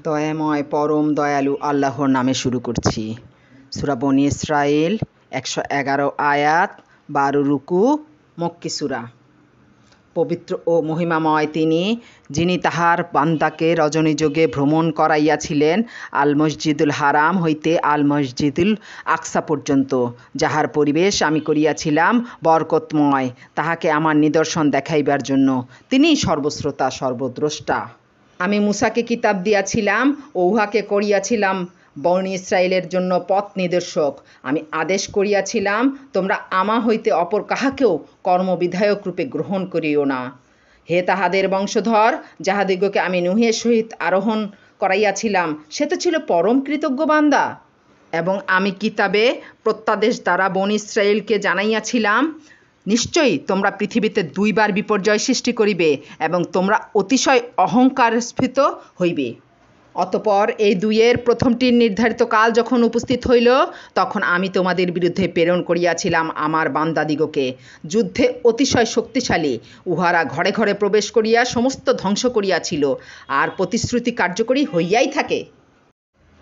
দয়াময় পরম দয়ালু আল্লাহর নামে শুরু করছি। সূরা বনী ইসরাঈল ১১১ আয়াত ১২ রুকু, মক্কি সূরা। পবিত্র ও মহিমাময় তিনি, যিনি তাহার বান্দাকে রজনীযোগে ভ্রমণ করাইয়াছিলেন আল মসজিদুল হারাম হইতে আল মসজিদুল আকসা পর্যন্ত, যাহার পরিবেশ আমি করিয়াছিলাম বরকতময়, তাহাকে আমার নিদর্শন দেখাইবার জন্য। তিনিই সর্বশ্রোতা সর্বদ্রষ্টা। আমি মূসাকে কিতাব দিয়াছিলাম ও উহাকে করিয়াছিলাম বনী ইসরাঈলের জন্য পথ নির্দেশক। আমি আদেশ করিয়াছিলাম, তোমরা আমা হইতে অপর কাহাকেও কর্মবিধায়ক রূপে গ্রহণ করিও না। হে তাহাদের বংশধর, যাহাদিগকে আমি নূহের সহিত আরোহণ করাইয়াছিলাম, সে তো ছিল পরম কৃতজ্ঞ বান্দা। এবং আমি কিতাবে প্রত্যাদেশ দ্বারা বনী ইসরাঈলকে জানাইয়াছিলাম, নিশ্চয়ই তোমরা পৃথিবীতে দুইবার বিপর্যয় সৃষ্টি করিবে এবং তোমরা অতিশয় অহংকারস্ফীত হইবে। অতঃপর এই দুইয়ের প্রথমটির নির্ধারিত কাল যখন উপস্থিত হইল, তখন আমি তোমাদের বিরুদ্ধে প্রেরণ করিয়াছিলাম আমার বান্দাদিগকে, যুদ্ধে অতিশয় শক্তিশালী। উহারা ঘরে ঘরে প্রবেশ করিয়া সমস্ত ধ্বংস করিয়াছিল, আর প্রতিশ্রুতি কার্যকরী হইয়াই থাকে।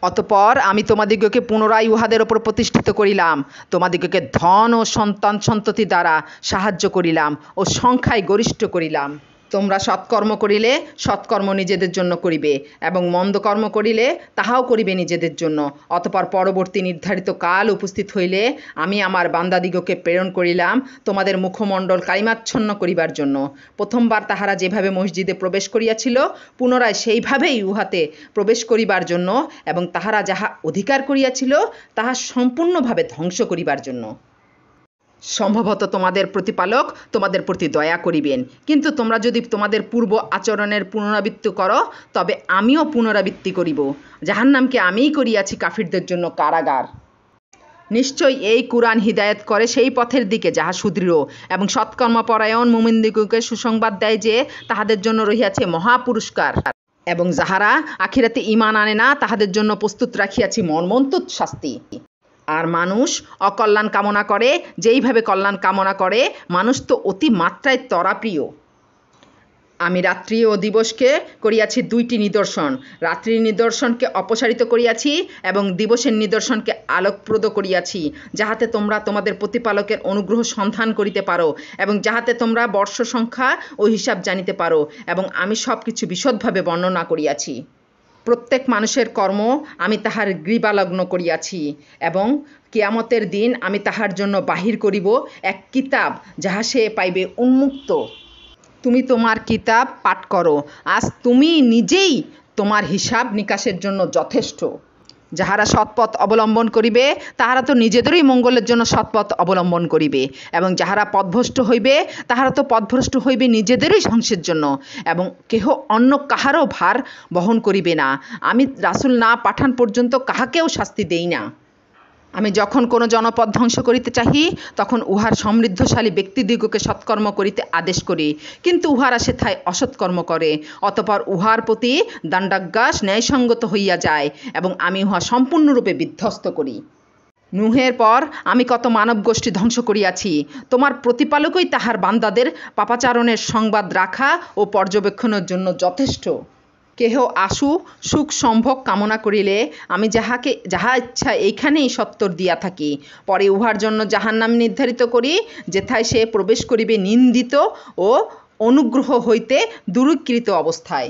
অতঃপর আমি তোমাদিগকে পুনরায় উহাদের ওপর প্রতিষ্ঠিত করিলাম, তোমাদিগকে ধন ও সন্তান সন্ততি দ্বারা সাহায্য করিলাম ও সংখ্যায় গরিষ্ঠ করিলাম। তোমরা সৎকর্ম করিলে সৎকর্ম নিজেদের জন্য করিবে, এবং মন্দকর্ম করিলে তাহাও করিবে নিজেদের জন্য। অতঃপর পরবর্তী নির্ধারিত কাল উপস্থিত হইলে আমি আমার বান্দাদিগকে প্রেরণ করিলাম তোমাদের মুখমণ্ডল কালিমাচ্ছন্ন করিবার জন্য। প্রথমবার তাহারা যেভাবে মসজিদে প্রবেশ করিয়াছিল, পুনরায় সেইভাবেই উহাতে প্রবেশ করিবার জন্য, এবং তাহারা যাহা অধিকার করিয়াছিল তাহা সম্পূর্ণভাবে ধ্বংস করিবার জন্য। সম্ভবত তোমাদের প্রতিপালক তোমাদের প্রতি দয়া করিবেন, কিন্তু তোমরা যদি তোমাদের পূর্ব আচরণের পুনরাবৃত্তি করো, তবে আমিও পুনরাবৃত্তি করিব। জাহান্নামকে আমিই করিয়াছি কাফিরদের জন্য কারাগার। নিশ্চয়ই এই কুরআন হিদায়াত করে সেই পথের দিকে যাহা সুদৃঢ়, এবং সৎকর্মপরায়ণ মুমিনদিগকে সুসংবাদ দেয় যে তাহাদের জন্য রহিয়াছে মহাপুরস্কার, এবং যাহারা আখিরাতে ঈমান আনে না তাহাদের জন্য প্রস্তুত রাখিয়াছি মর্মন্তুদ শাস্তি। আর মানুষ অকল্যাণ কামনা করে যেইভাবে কল্যাণ কামনা করে, মানুষ তো অতি মাত্রায় তরাপ্রিয়। আমি রাত্রি ও দিবসকে করিয়াছি দুইটি নিদর্শন, রাত্রির নিদর্শনকে অপসারিত করিয়াছি এবং দিবসের নিদর্শনকে আলোকপ্রদ করিয়াছি, যাহাতে তোমরা তোমাদের প্রতিপালকের অনুগ্রহ সন্ধান করিতে পারো, এবং যাহাতে তোমরা বর্ষ সংখ্যা ও হিসাব জানিতে পারো, এবং আমি সব কিছু বিশদভাবে বর্ণনা করিয়াছি। প্রত্যেক মানুষের কর্ম আমি তাহার গ্রীবালগ্ন করিয়াছি, এবং কিয়ামতের দিন আমি তাহার জন্য বাহির করিব এক কিতাব, যাহা সে পাইবে উন্মুক্ত। তুমি তোমার কিতাব পাঠ করো, আজ তুমি নিজেই তোমার হিসাব নিকাশের জন্য যথেষ্ট। যাহারা সৎপথ অবলম্বন করিবে তাহারা তো নিজেদেরই মঙ্গলের জন্য সৎপথ অবলম্বন করিবে, এবং যাহারা পথভ্রষ্ট হইবে তাহারা তো পথভ্রষ্ট হইবে নিজেদেরই ধ্বংসের জন্য, এবং কেহ অন্য কাহারও ভার বহন করিবে না। আমি রাসূল না পাঠান পর্যন্ত কাহাকেও শাস্তি দেই না। আমি যখন কোনো জনপদ ধ্বংস করিতে চাহি, তখন উহার সমৃদ্ধশালী ব্যক্তিদিগকে সৎকর্ম করিতে আদেশ করি, কিন্তু উহারা সেথায় অসৎকর্ম করে। অতঃপর উহার প্রতি দণ্ডাজ্ঞাস ন্যায়সঙ্গত হইয়া যায়, এবং আমি উহা সম্পূর্ণরূপে বিধ্বস্ত করি। নূহের পর আমি কত মানব গোষ্ঠী ধ্বংস করিয়াছি। তোমার প্রতিপালকই তাহার বান্দাদের পাপাচারণের সংবাদ রাখা ও পর্যবেক্ষণের জন্য যথেষ্ট। কেহ আশু সুখ সম্ভোগ কামনা করিলে আমি যাহা ইচ্ছা এইখানেই সত্তর দিয়া থাকি, পরে উহার জন্য জাহান্নাম নির্ধারিত করি, যেথায় সে প্রবেশ করিবে নিন্দিত ও অনুগ্রহ হইতে দূরীকৃত অবস্থায়।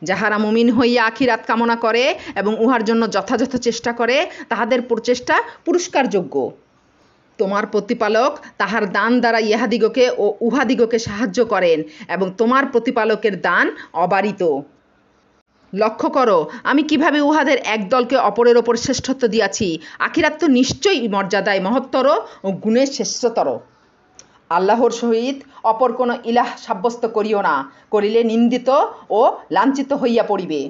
যাহারা মুমিন হইয়া আখিরাত কামনা করে এবং উহার জন্য যথাযথ চেষ্টা করে, তাহাদের প্রচেষ্টা পুরস্কারযোগ্য। তোমার প্রতিপালক তাহার দান দ্বারা ইহাদিগকে ও উহাদিগকে সাহায্য করেন, এবং তোমার প্রতিপালকের দান অবারিত। লক্ষ্য করো আমি কিভাবে উহাদের এক দলকে অপরের ওপর শ্রেষ্ঠত্ব দিয়াছি। আখিরাত তো নিশ্চয়ই মর্যাদায় মহত্তর ও গুণে শ্রেষ্ঠতর। আল্লাহর সহিত অপর কোনো ইলাহ সাব্যস্ত করিও না, করিলে নিন্দিত ও লাঞ্ছিত হইয়া পড়িবে।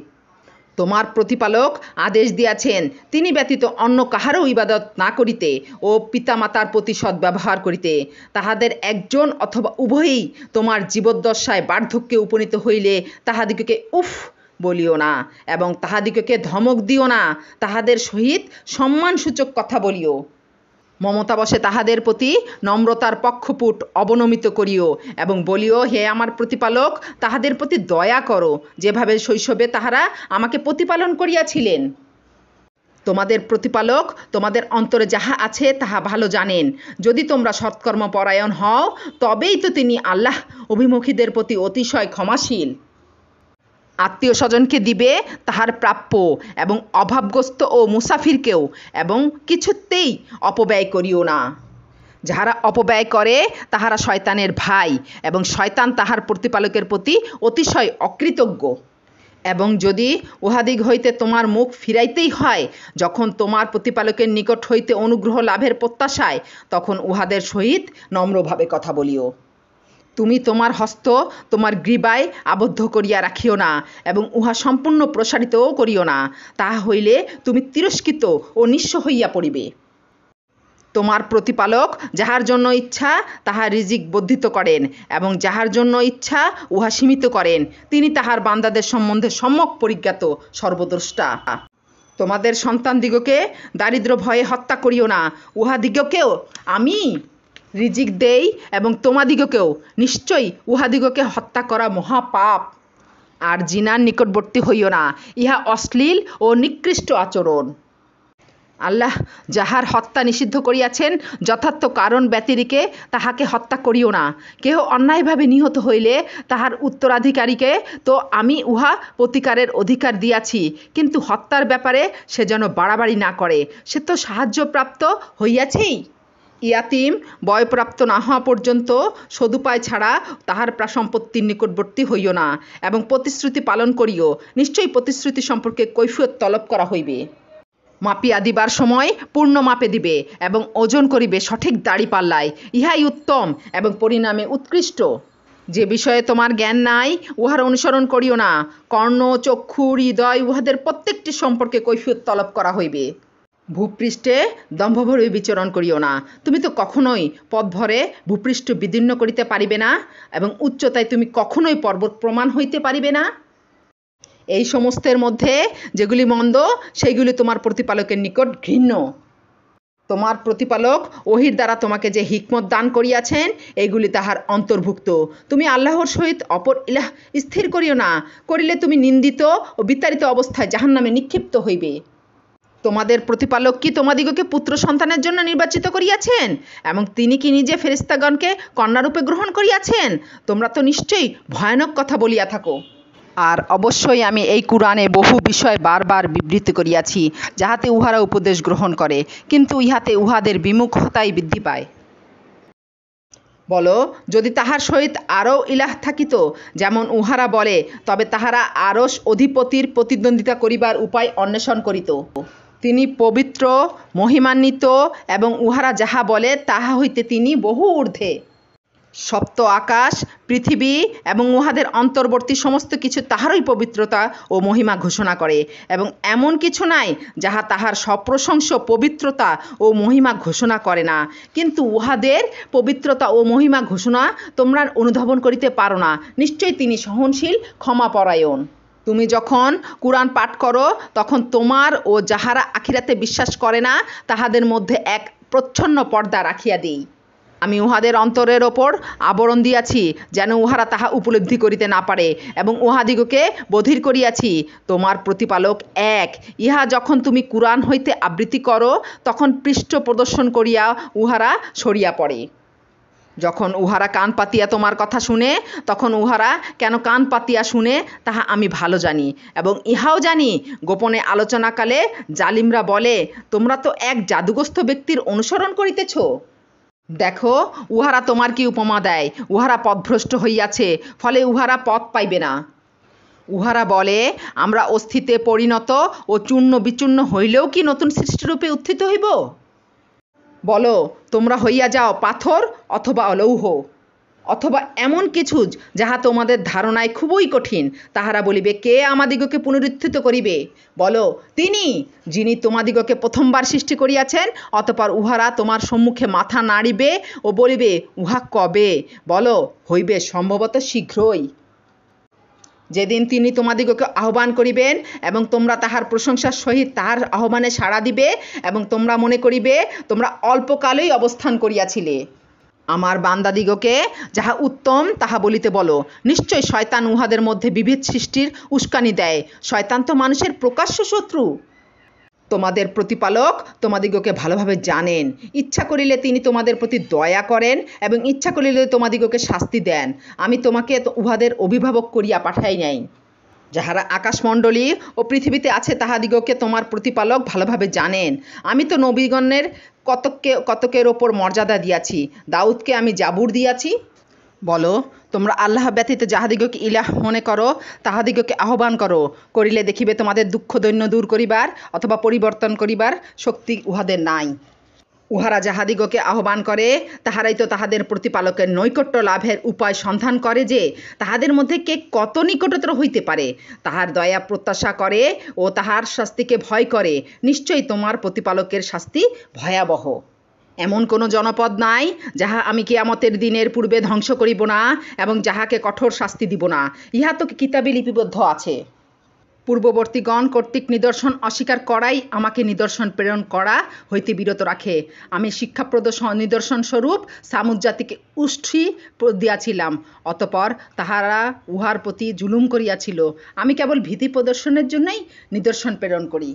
তোমার প্রতিপালক আদেশ দিয়াছেন তিনি ব্যতীত অন্য কাহারও ইবাদত না করিতে ও পিতামাতার প্রতি সদ্ব্যবহার করিতে। তাহাদের একজন অথবা উভয়ই তোমার জীবদ্দশায় বার্ধক্যে উপনীত হইলে তাহাদিগকে উফ বলিও না, এবং তাহাদিগকে ধমক দিও না, তাহাদের সহিত সম্মানসূচক কথা বলিও। মমতাবশে তাহাদের প্রতি নম্রতার পক্ষপুট অবনমিত করিও এবং বলিও, হে আমার প্রতিপালক, তাহাদের প্রতি দয়া করো, যেভাবে শৈশবে তাহারা আমাকে প্রতিপালন করিয়াছিলেন। তোমাদের প্রতিপালক তোমাদের অন্তরে যাহা আছে তাহা ভালো জানেন। যদি তোমরা সৎকর্মপরায়ণ হও, তবেই তো তিনি আল্লাহ অভিমুখীদের প্রতি অতিশয় ক্ষমাশীল। আত্মীয় স্বজনকে দিবে তাহার প্রাপ্য, এবং অভাবগ্রস্ত ও মুসাফিরকেও, এবং কিছুতেই অপব্যয় করিও না। যাহারা অপব্যয় করে তাহারা শয়তানের ভাই, এবং শয়তান তাহার প্রতিপালকের প্রতি অতিশয় অকৃতজ্ঞ। এবং যদি উহাদিগ হইতে তোমার মুখ ফিরাইতেই হয়, যখন তোমার প্রতিপালকের নিকট হইতে অনুগ্রহ লাভের প্রত্যাশায়, তখন উহাদের সহিত নম্রভাবে কথা বলিও। তুমি তোমার হস্ত তোমার গ্রীবায় আবদ্ধ করিয়া রাখিও না, এবং উহা সম্পূর্ণ প্রসারিতও করিও না, তাহা হইলে তুমি তিরস্কৃত ও নিঃস্ব হইয়া পড়িবে। তোমার প্রতিপালক যাহার জন্য ইচ্ছা তাহার রিজিক বর্ধিত করেন, এবং যাহার জন্য ইচ্ছা উহা সীমিত করেন। তিনি তাহার বান্দাদের সম্বন্ধে সম্যক পরিজ্ঞাত, সর্বদ্রষ্টা। তোমাদের সন্তানদিগকে দারিদ্র ভয়ে হত্যা করিও না, উহাদিগকেও আমি রিজিক দেই, এবং তোমাদিগকেও। নিশ্চয়ই উহাদিগকে হত্যা করা মহাপাপ। আর জিনার নিকটবর্তী হইও না, ইহা অশ্লীল ও নিকৃষ্ট আচরণ। আল্লাহ যাহার হত্যা নিষিদ্ধ করিয়াছেন, যথার্থ কারণ ব্যতিরেকে তাহাকে হত্যা করিও না। কেহ অন্যায়ভাবে নিহত হইলে তাহার উত্তরাধিকারীকে তো আমি উহা প্রতিকারের অধিকার দিয়াছি, কিন্তু হত্যার ব্যাপারে সে যেন বাড়াবাড়ি না করে, সে তো সাহায্যপ্রাপ্ত হইয়াছেই। ইয়াতিম বয়প্রাপ্ত না হওয়া পর্যন্ত সদুপায় ছাড়া তাহার প্রাসম্পত্তির নিকটবর্তী হইও না, এবং প্রতিশ্রুতি পালন করিও। নিশ্চয়ই প্রতিশ্রুতি সম্পর্কে কৈফিয়ত তলব করা হইবে। মাপিয়া দিবার সময় পূর্ণ মাপে দিবে, এবং ওজন করিবে সঠিক দাড়িপাল্লায়। ইহাই উত্তম এবং পরিণামে উৎকৃষ্ট। যে বিষয়ে তোমার জ্ঞান নাই, উহার অনুসরণ করিও না। কর্ণ, চক্ষু, হৃদয় উহাদের প্রত্যেকটি সম্পর্কে কৈফিয়ত তলব করা হইবে। ভূপৃষ্ঠে দম্ভভরে বিচরণ করিও না। তুমি তো কখনোই পথভরে ভূপৃষ্ঠ বিদীর্ণ করিতে পারিবে না, এবং উচ্চতায় তুমি কখনোই পর্বত প্রমাণ হইতে পারিবে না। এই সমস্তের মধ্যে যেগুলি মন্দ, সেইগুলি তোমার প্রতিপালকের নিকট ঘৃণ্য। তোমার প্রতিপালক ওহির দ্বারা তোমাকে যে হিকমত দান করিয়াছেন, এইগুলি তাহার অন্তর্ভুক্ত। তুমি আল্লাহর সহিত অপর ইলাহ স্থির করিও না, করিলে তুমি নিন্দিত ও বিতাড়িত অবস্থায় জাহান্নামে নিক্ষিপ্ত হইবে। তোমাদের প্রতিপালক কি তোমাদিগকে পুত্র সন্তানের জন্য নির্বাচিত করিয়াছেন, এবং তিনি কি নিজে ফেরেশতাগণকে কন্যারূপে গ্রহণ করিয়াছেন? তোমরা তো নিশ্চয়ই ভয়ানক কথা বলিয়া থাকো। আর অবশ্যই আমি এই কুরআনে বহু বিষয় বারবার বিবৃত করিয়াছি, যাহাতে উহারা উপদেশ গ্রহণ করে, কিন্তু ইহাতে উহাদের বিমুখতাই বৃদ্ধি পায়। বলো, যদি তাহার সহিত আরও ইলাহ থাকিত, যেমন উহারা বলে, তবে তাহারা আরশ অধিপতির প্রতিদ্বন্দ্বিতা করিবার উপায় অন্বেষণ করিত। তিনি পবিত্র, মহিমান্বিত, এবং উহারা যাহা বলে তাহা হইতে তিনি বহু ঊর্ধ্বে। সপ্ত আকাশ, পৃথিবী এবং উহাদের অন্তর্বর্তী সমস্ত কিছু তাহারই পবিত্রতা ও মহিমা ঘোষণা করে, এবং এমন কিছু নাই যাহা তাহার সপ্রশংস পবিত্রতা ও মহিমা ঘোষণা করে না। কিন্তু উহাদের পবিত্রতা ও মহিমা ঘোষণা তোমরা অনুধাবন করিতে পারো না। নিশ্চয়ই তিনি সহনশীল, ক্ষমাপরায়ণ। তুমি যখন কুরআন পাঠ করো, তখন তোমার ও যাহারা আখিরাতে বিশ্বাস করে না তাহাদের মধ্যে এক প্রচ্ছন্ন পর্দা রাখিয়া দিই। আমি উহাদের অন্তরের ওপর আবরণ দিয়াছি, যেন উহারা তাহা উপলব্ধি করিতে না পারে, এবং উহাদিগকে বধির করিয়াছি। তোমার প্রতিপালক এক। ইহা যখন তুমি কুরআন হইতে আবৃত্তি করো, তখন পৃষ্ঠ প্রদর্শন করিয়া উহারা সরিয়া পড়ে। যখন উহারা কান পাতিয়া তোমার কথা শুনে, তখন উহারা কেন কান পাতিয়া শুনে তাহা আমি ভালো জানি, এবং ইহাও জানি গোপনে আলোচনাকালে জালিমরা বলে, তোমরা তো এক জাদুগ্রস্ত ব্যক্তির অনুসরণ করিতেছ। দেখো উহারা তোমার কি উপমা দেয়। উহারা পথভ্রষ্ট হইয়াছে, ফলে উহারা পথ পাইবে না। উহারা বলে, আমরা অস্থিতে পরিণত ও চূর্ণ বিচূর্ণ হইলেও কি নতুন সৃষ্টিরূপে উত্থিত হইব? বলো, তোমরা হইয়া যাও পাথর অথবা লৌহ, অথবা এমন কিছু যাহা তোমাদের ধারণায় খুবই কঠিন। তাহারা বলিবে, কে আমাদিগকে পুনরুত্থিত করিবে? বলো, তিনি, যিনি তোমাদিগকে প্রথমবার সৃষ্টি করিয়াছেন। অতঃপর উহারা তোমার সম্মুখে মাথা নাড়িবে ও বলিবে, উহা কবে? বলো, হইবে সম্ভবত শীঘ্রই। যেদিন তিনি তোমাদিগকে আহ্বান করিবেন এবং তোমরা তাহার প্রশংসার সহিত তাহার আহ্বানে সাড়া দিবে এবং তোমরা মনে করিবে তোমরা অল্পকালেই অবস্থান করিয়াছিলে। আমার বান্দাদিগকে যাহা উত্তম তাহা বলিতে বলো। নিশ্চয় শয়তান উহাদের মধ্যে বিভেদ সৃষ্টির উস্কানি দেয়। শয়তান তো মানুষের প্রকাশ্য শত্রু। তোমাদের প্রতিপালক তোমাদিগকে ভালোভাবে জানেন। ইচ্ছা করিলে তিনি তোমাদের প্রতি দয়া করেন এবং ইচ্ছা করিলে তোমাদিগকে শাস্তি দেন। আমি তোমাকে উহাদের অভিভাবক করিয়া পাঠাই নাই। যাহারা আকাশমণ্ডলী ও পৃথিবীতে আছে তাহাদিগকে তোমার প্রতিপালক ভালোভাবে জানেন। আমি তো নবীগণের কতকের ওপর মর্যাদা দিয়াছি। দাউদকে আমি জাবুর দিয়াছি। বলো, তোমরা আল্লাহ ব্যতীত যাহাদিগকে ইলাহ মনে করো তাহাদিগকে আহ্বান করো। করিলে দেখিবে তোমাদের দুঃখ দৈন্য দূর করিবার অথবা পরিবর্তন করিবার শক্তি উহাদের নাই। উহারা যাহাদিগকে আহ্বান করে তাহারাই তো তাহাদের প্রতিপালকের নৈকট্য লাভের উপায় সন্ধান করে যে তাহাদের মধ্যে কে কত নিকটতর হইতে পারে। তাহার দয়া প্রত্যাশা করে ও তাহার শাস্তিকে ভয় করে। নিশ্চয়ই তোমার প্রতিপালকের শাস্তি ভয়াবহ। এমন কোনো জনপদ নাই যাহা আমি কিয়ামতের দিনের পূর্বে ধ্বংস করিব না এবং যাহাকে কঠোর শাস্তি দিব না। ইহা তো কিতাবে লিপিবদ্ধ আছে। পূর্ববর্তীগণ কর্তৃক নিদর্শন অস্বীকার করাই আমাকে নিদর্শন প্রেরণ করা হইতে বিরত রাখে। আমি শিক্ষাপ্রদ নিদর্শন স্বরূপ সামুদ জাতিকে উষ্ঠি দিয়াছিলাম, অতঃপর তাহারা উহার প্রতি জুলুম করিয়াছিল। আমি কেবল ভীতি প্রদর্শনের জন্যই নিদর্শন প্রেরণ করি।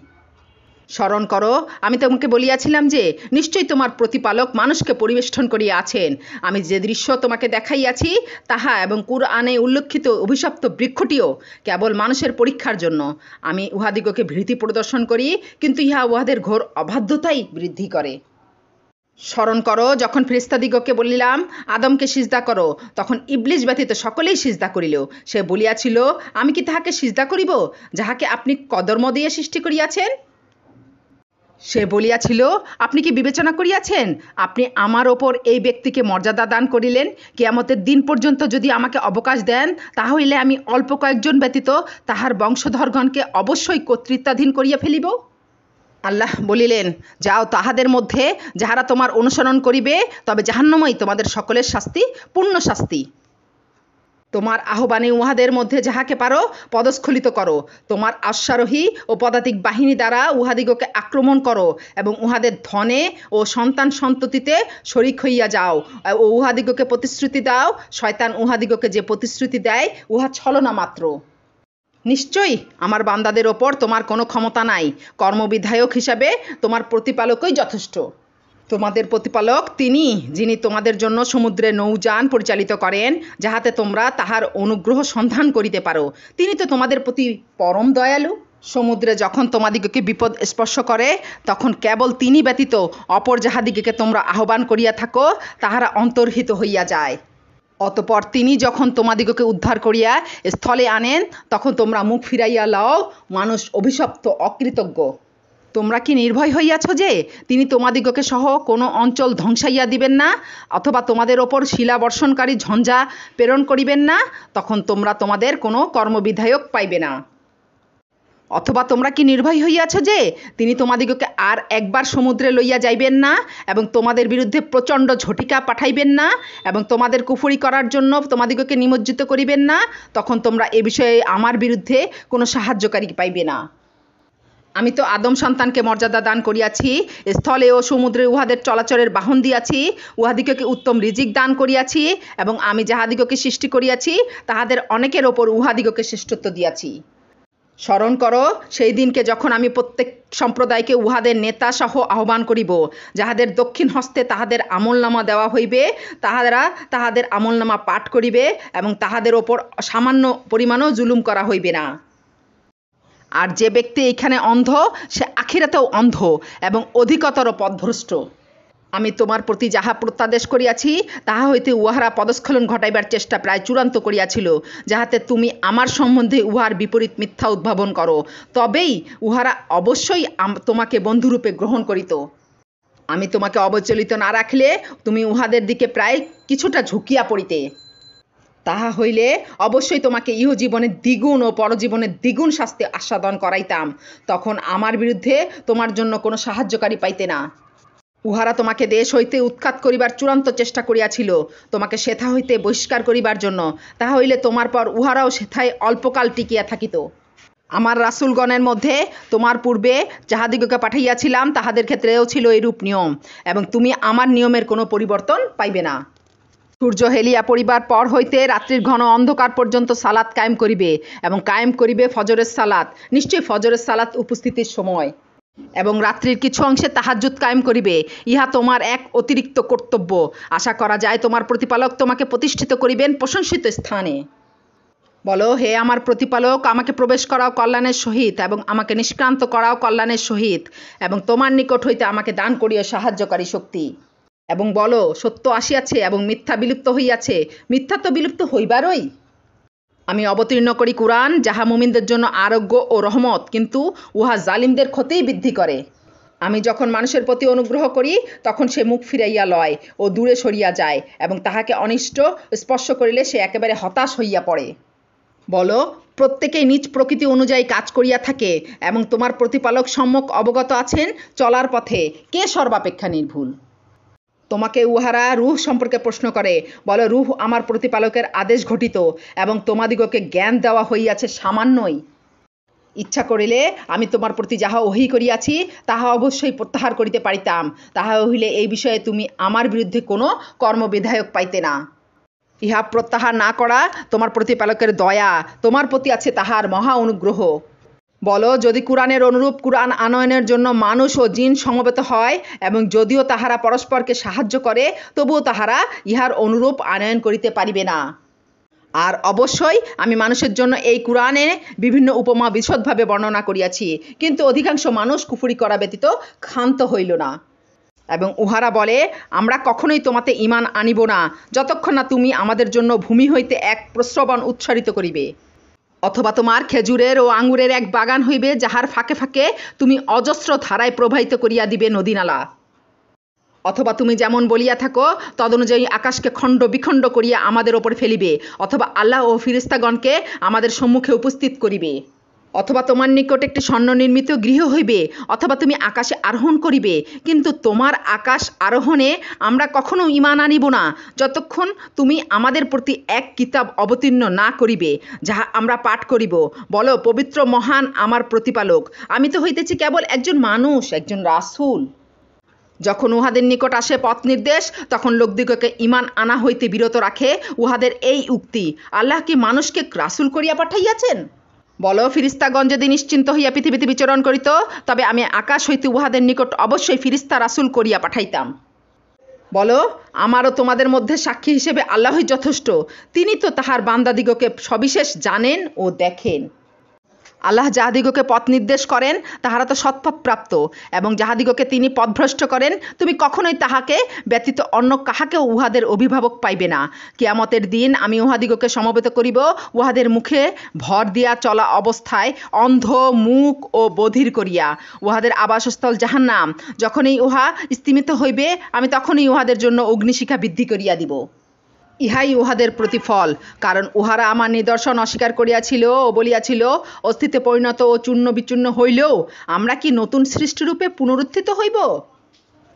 স্মরণ করো, আমি তোমাকে বলিয়াছিলাম যে নিশ্চয়ই তোমার প্রতিপালক মানুষকে পরিবেষ্টন করিয়া আছেন। আমি যে দৃশ্য তোমাকে দেখাইয়াছি তাহা এবং কুরআনে উল্লেখিত অভিশপ্ত বৃক্ষটিও কেবল মানুষের পরীক্ষার জন্য। আমি উহাদিগকে ভীতি প্রদর্শন করি, কিন্তু ইহা উহাদের ঘোর অবাধ্যতাই বৃদ্ধি করে। স্মরণ করো, যখন ফেরেশতাদিগকে বলিলাম আদমকে সিজদা করো, তখন ইবলিস ব্যতীত সকলেই সিজদা করিল। সে বলিয়াছিল, আমি কি তাহাকে সিজদা করিব যাহাকে আপনি কদর্ম দিয়ে সৃষ্টি করিয়াছেন? সে বলিয়াছিল, আপনি কি বিবেচনা করিয়াছেন আপনি আমার ওপর এই ব্যক্তিকে মর্যাদা দান করিলেন? কিয়ামতের দিন পর্যন্ত যদি আমাকে অবকাশ দেন তাহলে আমি অল্প কয়েকজন ব্যতীত তাহার বংশধরগণকে অবশ্যই কর্তৃত্বাধীন করিয়া ফেলিব। আল্লাহ বলিলেন, যাও, তাহাদের মধ্যে যাহারা তোমার অনুসরণ করিবে তবে জাহান্নামই তোমাদের সকলের শাস্তি, পূর্ণ শাস্তি। তোমার আহ্বানে উহাদের মধ্যে যাহাকে পারো পদস্খলিত করো। তোমার অশ্বারোহী ও পদাতিক বাহিনী দ্বারা উহাদিগকে আক্রমণ করো এবং উহাদের ধনে ও সন্তান সন্ততিতে শরিক হইয়া যাও ও উহাদিগকে প্রতিশ্রুতি দাও। শয়তান উহাদিগকে যে প্রতিশ্রুতি দেয় উহা ছলনা মাত্র। নিশ্চয়ই আমার বান্দাদের ওপর তোমার কোনো ক্ষমতা নাই। কর্মবিধায়ক হিসাবে তোমার প্রতিপালকই যথেষ্ট। তোমাদের প্রতিপালক তিনি, যিনি তোমাদের জন্য সমুদ্রে নৌযান পরিচালিত করেন যাহাতে তোমরা তাহার অনুগ্রহ সন্ধান করিতে পারো। তিনি তো তোমাদের প্রতি পরম দয়ালু। সমুদ্রে যখন তোমাদিগকে বিপদ স্পর্শ করে তখন কেবল তিনি ব্যতীত অপর যাহাদিগকে তোমরা আহ্বান করিয়া থাকো তাহারা অন্তর্হিত হইয়া যায়। অতঃপর তিনি যখন তোমাদিগকে উদ্ধার করিয়া স্থলে আনেন তখন তোমরা মুখ ফিরাইয়া লও, মানুষ অভিশপ্ত অকৃতজ্ঞ। তোমরা কি নির্ভয় হইয়াছ যে তিনি তোমাদিগকে সহ কোনো অঞ্চল ধ্বংসাইয়া দিবেন না অথবা তোমাদের ওপর শিলাবর্ষণকারী ঝঞ্ঝা প্রেরণ করিবেন না? তখন তোমরা তোমাদের কোনো কর্মবিধায়ক পাইবে না। অথবা তোমরা কি নির্ভয় হইয়াছ যে তিনি তোমাদিগকে আর একবার সমুদ্রে লইয়া যাইবেন না এবং তোমাদের বিরুদ্ধে প্রচণ্ড ঝটিকা পাঠাইবেন না এবং তোমাদের কুফরি করার জন্য তোমাদিগকে নিমজ্জিত করিবেন না? তখন তোমরা এ বিষয়ে আমার বিরুদ্ধে কোনো সাহায্যকারী পাইবে না। আমি তো আদম সন্তানকে মর্যাদা দান করিয়াছি, স্থলে ও সমুদ্রে উহাদের চলাচলের বাহন দিয়াছি, উহাদিগকে উত্তম রিজিক দান করিয়াছি এবং আমি যাহাদিগকে সৃষ্টি করিয়াছি তাহাদের অনেকের ওপর উহাদিগকে শ্রেষ্ঠত্ব দিয়াছি। স্মরণ করো সেই দিনকে যখন আমি প্রত্যেক সম্প্রদায়কে উহাদের নেতা সহ আহ্বান করিব, যাহাদের দক্ষিণ হস্তে তাহাদের আমলনামা দেওয়া হইবে, তাহারা তাহাদের আমলনামা পাঠ করিবে এবং তাহাদের ওপর সামান্য পরিমাণও জুলুম করা হইবে না। আর যে ব্যক্তি এইখানে অন্ধ সে আখিরাতেও অন্ধ এবং অধিকতর পথভ্রষ্ট। আমি তোমার প্রতি যাহা প্রত্যাদেশ করিয়াছি তাহা হইতে উহারা পদস্খলন ঘটাইবার চেষ্টা প্রায় চূড়ান্ত করিয়াছিল, যাহাতে তুমি আমার সম্বন্ধে উহার বিপরীত মিথ্যা উদ্ভাবন করো। তবেই উহারা অবশ্যই তোমাকে বন্ধুরূপে গ্রহণ করিত। আমি তোমাকে অবচলিত না রাখলে তুমি উহাদের দিকে প্রায় কিছুটা ঝুঁকিয়া পড়িতে। তাহা হইলে অবশ্যই তোমাকে ইহজীবনের দ্বিগুণ ও পরজীবনের দ্বিগুণ শাস্তি আস্বাদন করাইতাম। তখন আমার বিরুদ্ধে তোমার জন্য কোনো সাহায্যকারী পাইতে না। উহারা তোমাকে দেশ হইতে উৎখাত করিবার চূড়ান্ত চেষ্টা করিয়াছিল, তোমাকে সেথা হইতে বহিষ্কার করিবার জন্য। তাহা হইলে তোমার পর উহারাও সেথায় অল্পকাল টিকিয়া থাকিত। আমার রাসূলগণের মধ্যে তোমার পূর্বে যাহাদিগকে পাঠাইয়াছিলাম তাহাদের ক্ষেত্রেও ছিল এইরূপ নিয়ম, এবং তুমি আমার নিয়মের কোনো পরিবর্তন পাইবে না। সূর্য হেলিয়া পড়িবার পর হইতে রাত্রির ঘন অন্ধকার পর্যন্ত সালাত কায়েম করিবে, এবং কায়েম করিবে ফজরের সালাত, নিশ্চয়ই ফজরের সালাত উপস্থিতির সময়, এবং রাত্রির কিছু অংশে তাহাজ্জুদ কায়েম করিবে। ইহা তোমার এক অতিরিক্ত কর্তব্য। আশা করা যায় তোমার প্রতিপালক তোমাকে প্রতিষ্ঠিত করিবেন প্রশংসিত স্থানে। বলো, হে আমার প্রতিপালক, আমাকে প্রবেশ করাও কল্যাণের সহিত, এবং আমাকে নিষ্ক্রান্ত করাও কল্যাণের সহিত, এবং তোমার নিকট হইতে আমাকে দান করিও সাহায্যকারী শক্তি। এবং বলো, সত্য আসিয়াছে এবং মিথ্যা বিলুপ্ত হইয়াছে, মিথ্যা তো বিলুপ্ত হইবারই। আমি অবতীর্ণ করি কুরআন, যাহা মুমিনদের জন্য আরোগ্য ও রহমত, কিন্তু উহা জালিমদের ক্ষতিই বৃদ্ধি করে। আমি যখন মানুষের প্রতি অনুগ্রহ করি তখন সে মুখ ফিরাইয়া লয় ও দূরে সরিয়া যায়, এবং তাহাকে অনিষ্ট স্পর্শ করিলে সে একেবারে হতাশ হইয়া পড়ে। বলো, প্রত্যেকেই নিজ প্রকৃতি অনুযায়ী কাজ করিয়া থাকে, এবং তোমার প্রতিপালক সম্যক অবগত আছেন চলার পথে কে সর্বাপেক্ষা নির্ভুল। তোমাকে উহারা রূহ সম্পর্কে প্রশ্ন করে। বলো, রূহ আমার প্রতিপালকের আদেশ ঘটিত, এবং তোমাদিগকে জ্ঞান দেওয়া হইয়াছে সামান্যই। ইচ্ছা করিলে আমি তোমার প্রতি যাহা ওহী করিয়াছি তাহা অবশ্যই প্রত্যাহার করিতে পারিতাম, তাহা হইলে এই বিষয়ে তুমি আমার বিরুদ্ধে কোনো কর্মবিধায়ক পাইতে না। ইহা প্রত্যাহার না করা তোমার প্রতিপালকের দয়া, তোমার প্রতি আছে তাহার মহা অনুগ্রহ। বলো, যদি কুরআনের অনুরূপ কুরআন আনয়নের জন্য মানুষ ও জিন সমবেত হয়, এবং যদিও তাহারা পরস্পরকে সাহায্য করে, তবুও তাহারা ইহার অনুরূপ আনয়ন করিতে পারিবে না। আর অবশ্যই আমি মানুষের জন্য এই কুরআনে বিভিন্ন উপমা বিশদভাবে বর্ণনা করিয়াছি, কিন্তু অধিকাংশ মানুষ কুফরি করা ব্যতীত ক্ষান্ত হইল না। এবং উহারা বলে, আমরা কখনোই তোমাতে ঈমান আনিব না যতক্ষণ না তুমি আমাদের জন্য ভূমি হইতে এক প্রস্রবণ উৎসারিত করিবে, অথবা তোমার খেজুরের ও আঙ্গুরের এক বাগান হইবে, যাহার ফাঁকে ফাঁকে তুমি অজস্র ধারায় প্রবাহিত করিয়া দিবে নদীনালা, অথবা তুমি যেমন বলিয়া থাকো তদনুযায়ী আকাশকে খণ্ড বিখণ্ড করিয়া আমাদের ওপর ফেলিবে, অথবা আল্লাহ ও ফিরিস্তাগণকে আমাদের সম্মুখে উপস্থিত করিবে, অথবা তোমার নিকট একটি স্বর্ণ নির্মিত গৃহ হইবে, অথবা তুমি আকাশে আরোহণ করিবে। কিন্তু তোমার আকাশ আরোহণে আমরা কখনো ঈমান আনিব না যতক্ষণ তুমি আমাদের প্রতি এক কিতাব অবতীর্ণ না করিবে, যাহা আমরা পাঠ করিব। বলো, পবিত্র মহান আমার প্রতিপালক, আমি তো হইতেছি কেবল একজন মানুষ, একজন রাসূল। যখন উহাদের নিকট আসে পথ নির্দেশ, তখন লোকদিগকে ঈমান আনা হইতে বিরত রাখে উহাদের এই উক্তি, আল্লাহ কি মানুষকে রাসূল করিয়া পাঠাইয়াছেন? বলো, ফিরিস্তাগণ যদি নিশ্চিন্ত হইয়া পৃথিবীতে বিচরণ করিত, তবে আমি আকাশ হইতে উহাদের নিকট অবশ্যই ফিরিস্তা রাসূল করিয়া পাঠাইতাম। বলো, আমারও তোমাদের মধ্যে সাক্ষী হিসেবে আল্লাহই যথেষ্ট, তিনি তো তাহার বান্দাদিগকে সবিশেষ জানেন ও দেখেন। আল্লাহ যাহাদিগকে পথ নির্দেশ করেন তাহারা তো সৎপথ প্রাপ্ত, এবং যাহাদিগকে তিনি পথভ্রষ্ট করেন তুমি কখনোই তাহাকে ব্যতীত অন্য কাহাকেও উহাদের অভিভাবক পাইবে না। কিয়ামতের দিন আমি উহাদিগকে সমবেত করিব উহাদের মুখে ভর দিয়া চলা অবস্থায়, অন্ধ, মুখ ও বধির করিয়া। উহাদের আবাসস্থল জাহান্নাম। যখনই উহা স্তিমিত হইবে আমি তখনই উহাদের জন্য অগ্নিশিখা বৃদ্ধি করিয়া দিব। ইহাই উহাদের প্রতিফল, কারণ উহারা আমার নিদর্শন অস্বীকার করিয়াছিল ও বলিয়াছিল, অস্তিত্বে পরিণত ও চূর্ণ বিচূর্ণ হইলেও আমরা কি নতুন সৃষ্টিরূপে পুনরুত্থিত হইব?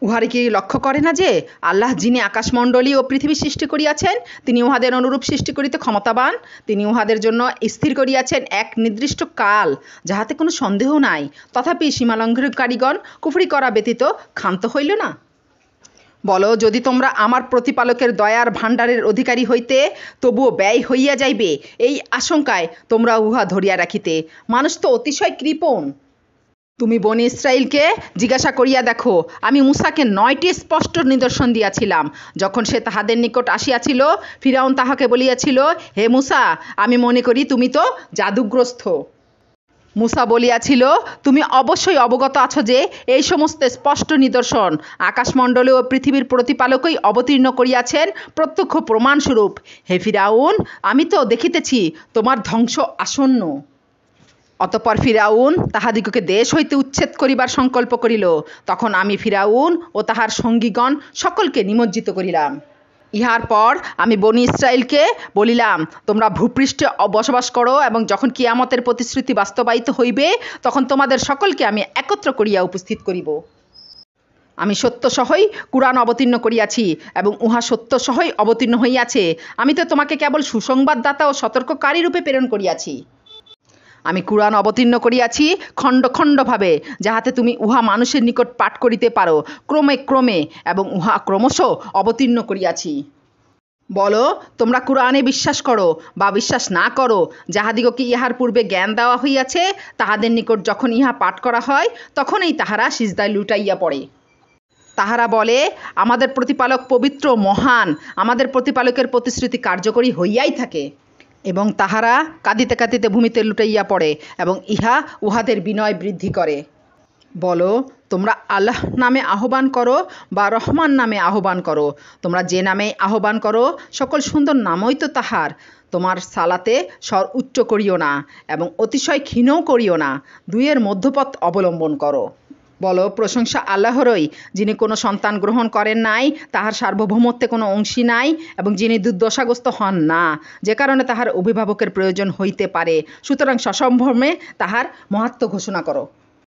উহারা কি লক্ষ্য করে না যে আল্লাহ যিনি আকাশমণ্ডলী ও পৃথিবী সৃষ্টি করিয়াছেন, তিনি উহাদের অনুরূপ সৃষ্টি করিতে ক্ষমতাবান। তিনি উহাদের জন্য স্থির করিয়াছেন এক নির্দিষ্ট কাল, যাহাতে কোনো সন্দেহ নাই। তথাপি সীমালঙ্ঘনকারীগণ কুফরি করা ব্যতীত ক্ষান্ত হইল না। বলো, যদি তোমরা আমার প্রতিপালকের দয়ার ভাণ্ডারের অধিকারী হইতে, তবুও ব্যয় হইয়া যাইবে, এই আশঙ্কায় তোমরা উহা ধরিয়া রাখিতে। মানুষ তো অতিশয় কৃপণ। তুমি বনী ইসরাইলকে জিজ্ঞাসা করিয়া দেখো, আমি মূসাকে 9টি স্পষ্ট নিদর্শন দিয়াছিলাম। যখন সে তাহাদের নিকট আসিয়াছিল, ফিরআউন তাহাকে বলিয়াছিল, হে মূসা, আমি মনে করি তুমি তো জাদুগ্রস্ত। মূসা বলিয়াছিল, তুমি অবশ্যই অবগত আছো যে এই সমস্ত স্পষ্ট নিদর্শন আকাশমণ্ডলে ও পৃথিবীর প্রতিপালকই অবতীর্ণ করিয়াছেন প্রত্যক্ষ প্রমাণস্বরূপ। হে ফিরআউন, আমি তো দেখিতেছি তোমার ধ্বংস আসন্ন। অতঃপর ফিরআউন তাহাদিগকে দেশ হইতে উচ্ছেদ করিবার সংকল্প করিল। তখন আমি ফিরআউন ও তাহার সঙ্গীগণ সকলকে নিমজ্জিত করিলাম। ইহার পর আমি বনী ইসরাইলকে বলিলাম, তোমরা ভূপৃষ্ঠে বসবাস করো, এবং যখন কিয়ামতের প্রতিশ্রুতি বাস্তবায়িত হইবে তখন তোমাদের সকলকে আমি একত্র করিয়া উপস্থিত করিব। আমি সত্য সহই কুরআন অবতীর্ণ করিয়াছি এবং উহা সত্য সহই অবতীর্ণ হইয়াছে। আমি তো তোমাকে কেবল সুসংবাদদাতা ও সতর্ককারী রূপে প্রেরণ করিয়াছি। আমি কুরআন অবতীর্ণ করিয়াছি খণ্ড খণ্ডভাবে, যাহাতে তুমি উহা মানুষের নিকট পাঠ করিতে পারো ক্রমে ক্রমে, এবং উহা ক্রমশ অবতীর্ণ করিয়াছি। বলো, তোমরা কুরআনে বিশ্বাস করো বা বিশ্বাস না করো, যাহাদিগকে ইহার পূর্বে জ্ঞান দেওয়া হইয়াছে, তাহাদের নিকট যখন ইহা পাঠ করা হয়, তখনই তাহারা সিজদায় লুটাইয়া পড়ে। তাহারা বলে, আমাদের প্রতিপালক পবিত্র মহান, আমাদের প্রতিপালকের প্রতিশ্রুতি কার্যকরী হইয়াই থাকে। এবং তাহারা কাঁদিতে কাঁদিতে ভূমিতে লুটাইয়া পড়ে এবং ইহা উহাদের বিনয় বৃদ্ধি করে। বলো, তোমরা আল্লাহ নামে আহ্বান করো বা রহমান নামে আহ্বান করো, তোমরা যে নামে আহ্বান করো সকল সুন্দর নামই তো তাহার। তোমার সালাতে স্বর উচ্চ করিও না এবং অতিশয় ক্ষীণও করিও না, দুইয়ের মধ্যপথ অবলম্বন করো। বলো, প্রশংসা আল্লাহরই, যিনি কোনো সন্তান গ্রহণ করেন নাই, তাহার সার্বভৌমত্বে কোনো অংশী নাই এবং যিনি দুর্দশাগ্রস্ত হন না, যে কারণে তাহার অভিভাবকের প্রয়োজন হইতে পারে। সুতরাং সসম্ভ্রমে তাহার মহাত্ম্য ঘোষণা করো।